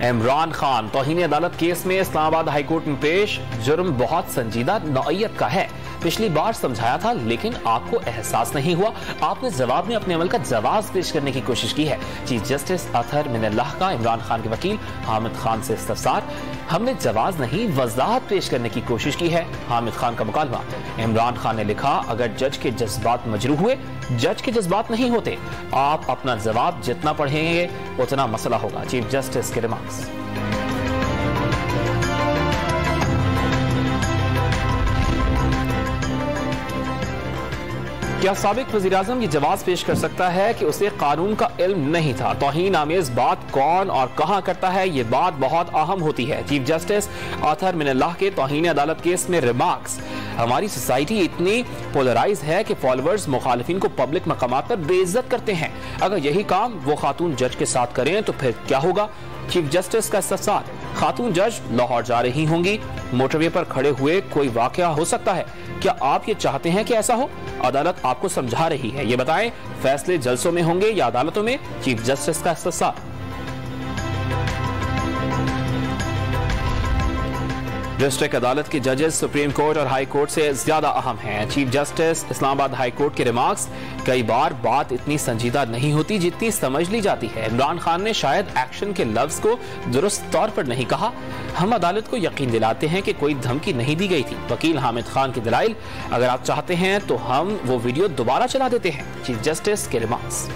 इमरान खान तौहीन अदालत केस में इस्लामाबाद हाईकोर्ट में पेश। जुर्म बहुत संजीदा नौइयत का है। पिछली बार समझाया था लेकिन आपको एहसास नहीं हुआ। आपने जवाब में अपने अमल का जवाब पेश करने की कोशिश की है। चीफ जस्टिस अतहर मिनल्लाह का इमरान खान के वकील हामिद खान से इस्तफसार। हमने जवाब नहीं वजाहत पेश करने की कोशिश की है। हामिद खान का मुकालमा। इमरान खान ने लिखा, अगर जज के जज्बात मजरूह हुए, जज के जज्बात नहीं होते, आप अपना जवाब जितना पढ़ेंगे उतना मसला होगा। चीफ जस्टिस के रिमार्क्स। क्या साबिक वज़ीर-ए-आज़म ये जवाब पेश कर सकता है कि उसे कानून का इल्म नहीं था? तौहीन आमेज बात कौन और कहां करता है, ये बात बहुत अहम होती है। चीफ जस्टिस अतहर मिनल्लाह के तौहीन अदालत केस में रिमार्क्स। हमारी सोसाइटी इतनी पोलराइज है कि फॉलोअर्स मुखालिफिन को पब्लिक मकामात पर बेइज्जत करते हैं। अगर यही काम वो खातून जज के साथ करें तो फिर क्या होगा? चीफ जस्टिस का इस्तफसार। खातून जज लाहौर जा रही होंगी, मोटरवे पर खड़े हुए कोई वाकया हो सकता है। क्या आप ये चाहते हैं कि ऐसा हो? अदालत आपको समझा रही है, ये बताएं, फैसले जलसों में होंगे या अदालतों में? चीफ जस्टिस का इस्तफसार। डिस्ट्रिक्ट अदालत के जजेस सुप्रीम कोर्ट और हाई कोर्ट से ज्यादा अहम हैं। Chief justice Islamabad high court के रिमार्क्स। कई बार बात इतनी संजीदा नहीं होती जितनी समझ ली जाती है। इमरान खान ने शायद एक्शन के लफ्ज को दुरुस्त तौर पर नहीं कहा। हम अदालत को यकीन दिलाते हैं कि कोई धमकी नहीं दी गई थी। वकील हामिद खान की दलाइल। अगर आप चाहते हैं तो हम वो वीडियो दोबारा चला देते हैं। चीफ जस्टिस के रिमार्क्स।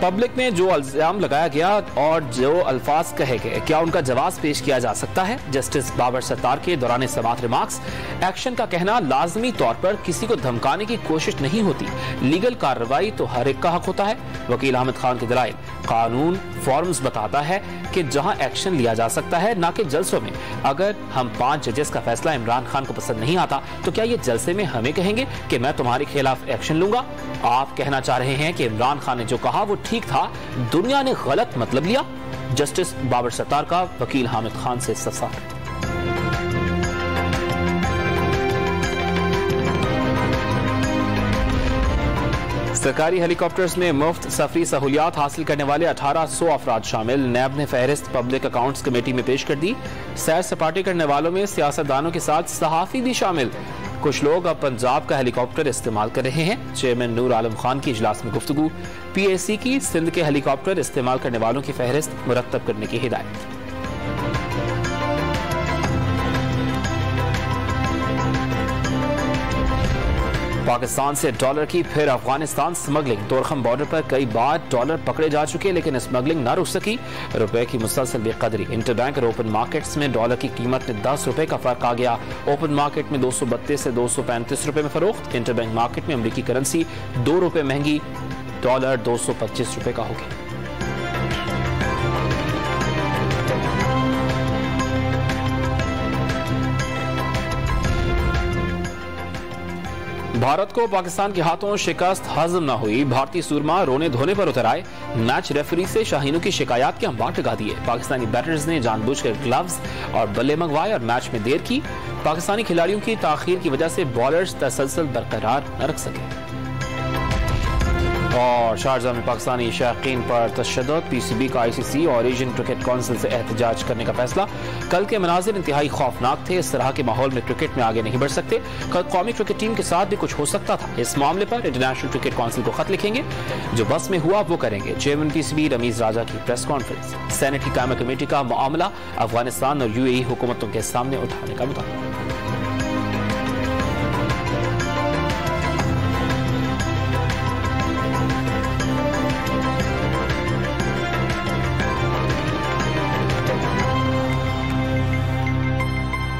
पब्लिक में जो इल्जाम लगाया गया और जो अल्फाज कहे गए, क्या उनका जवाब पेश किया जा सकता है? जस्टिस बाबर सत्तार के दौरान समाअत रिमार्क्स। एक्शन का कहना लाजमी तौर पर किसी को धमकाने की कोशिश नहीं होती। लीगल कार्रवाई तो हर एक का हक होता है। वकील हामिद खान की दलाइल। कानून फॉर्म्स बताता है कि जहां एक्शन लिया जा सकता है, ना कि जलसों में। अगर हम 5 जजेस का फैसला इमरान खान को पसंद नहीं आता तो क्या ये जलसे में हमें कहेंगे कि मैं तुम्हारे खिलाफ एक्शन लूंगा? आप कहना चाह रहे हैं कि इमरान खान ने जो कहा वो ठीक था, दुनिया ने गलत मतलब लिया? जस्टिस बाबर सत्तार का वकील हामिद खान से इस्तफसार। सरकारी हेलीकॉप्टर्स में मुफ्त सफरी सहूलियात हासिल करने वाले 1800 अफराद शामिल। नैब ने फहरिस्त पब्लिक अकाउंट्स कमेटी में पेश कर दी। सैर सपाटे करने वालों में सियासतदानों के साथ सहाफी भी शामिल। कुछ लोग अब पंजाब का हेलीकॉप्टर इस्तेमाल कर रहे हैं। चेयरमैन नूर आलम खान की इजलास में गुफ्तगू। PAC की सिंध के हेलीकॉप्टर इस्तेमाल करने वालों की फहरिस्त मुरत्तब करने की हिदायत। पाकिस्तान से डॉलर की फिर अफगानिस्तान स्मगलिंग। तोरखम बॉर्डर पर कई बार डॉलर पकड़े जा चुके लेकिन स्मगलिंग न रुक सकी। रुपए की मुसलसल बेकदरी। इंटरबैंक और ओपन मार्केट्स में डॉलर की कीमत में 10 रुपए का फर्क आ गया। ओपन मार्केट में 232 से 235 रुपए में फरोख्त। इंटरबैंक मार्केट में अमरीकी करेंसी 2 रुपए महंगी, डॉलर 225 रुपए का हो गया। भारत को पाकिस्तान के हाथों शिकस्त हजम न हुई। भारतीय सूरमा रोने धोने पर उतर आए। मैच रेफरी से शाहीनों की शिकायत के अंबार टिका दिए। पाकिस्तानी बैटर्स ने जानबूझकर ग्लव्स और बल्ले मंगवाए और मैच में देर की। पाकिस्तानी खिलाड़ियों की ताखीर की वजह से बॉलर्स तसलसल बरकरार न रख सके। और शारजाह में पाकिस्तानी शायकीन पर तशद्दुद। PCB का ICC और एशियन क्रिकेट काउंसिल से एहतजाज करने का फैसला। कल के मनाजिर इंतहाई खौफनाक थे। इस तरह के माहौल में क्रिकेट में आगे नहीं बढ़ सकते। कल कौमी क्रिकेट टीम के साथ भी कुछ हो सकता था। इस मामले पर इंटरनेशनल क्रिकेट काउंसिल को खत लिखेंगे। जो बस में हुआ वो करेंगे। चेयरमैन PCB रमीज राजा की प्रेस कॉन्फ्रेंस। सेनेट की कायमा कमेटी का मामला अफगानिस्तान और UAE हुकूमतों के सामने उठाने का मुताबिक।